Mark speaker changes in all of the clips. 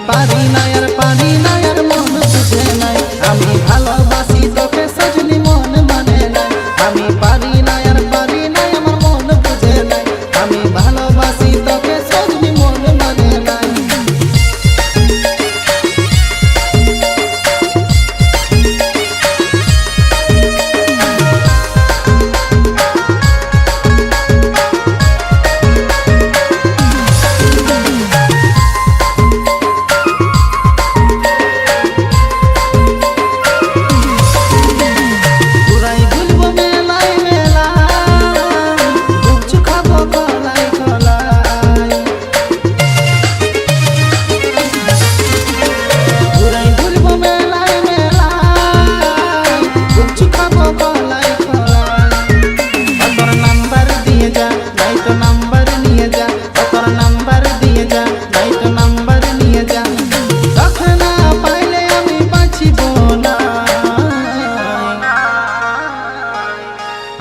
Speaker 1: পারি না আর পারি না আর মন বুঝে নাই আমি ভালোবাসি তোকে সজনী মন মানে নাই আমি পারি না আর পারি না আমার মন বুঝে নাই আমি ভালোবাসি তোকে সজনী মন মানে নাই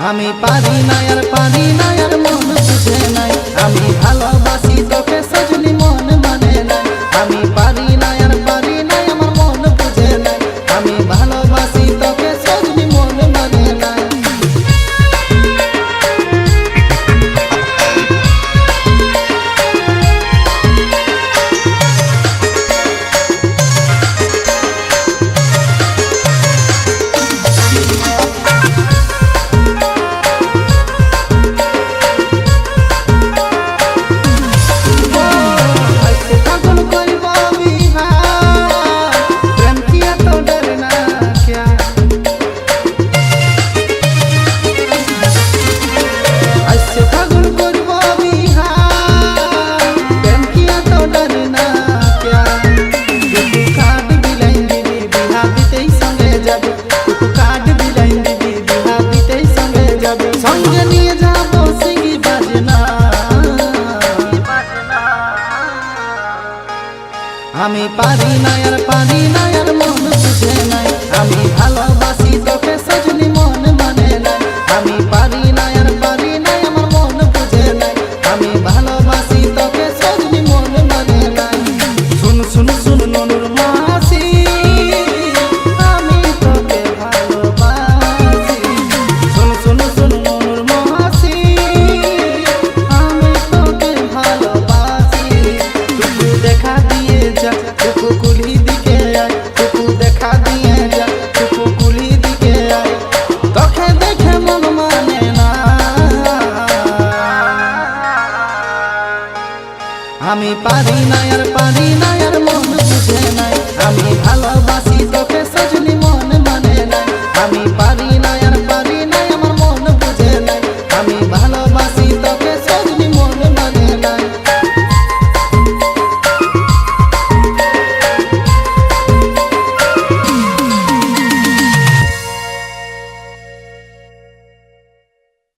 Speaker 1: আমি পারি না আর মন বুঝে নাই আমি ভালোবাসি তোকে সজনী মন মানে নাই আমি পারি না আর পারি না আমার মন বুঝে নাই আমি ভালোবাসি তোকে সজনী মন মানে নাই সঙ্গে নিয়ে যাবো সিঙ্গি বাজনা আমি পারি না আর মন বুঝে নাই আমি ভালোবাসি তোকে সজনী মন মানে নাই আমি পারি না আর পারি না আমার মন বুঝে নাই আমি ভালোবাসি তোকে সজনী মন মানে নাই শুন শুন শুন ননুর মাসি আমি তোকে ভালোবাসি শুন শুন শুন ননুর মাসি আমি তোকে ভালোবাসি টুকু দেখা দিয়ে যা টুকু কুলি দিকে আয় টুকু দেখা দিয়ে যা টুকু কুলি দিকে আয় তোকে দেখে মন মানে না আমি পারি না আর মন বুঝে নাই আমি ভালোবাসি তোকে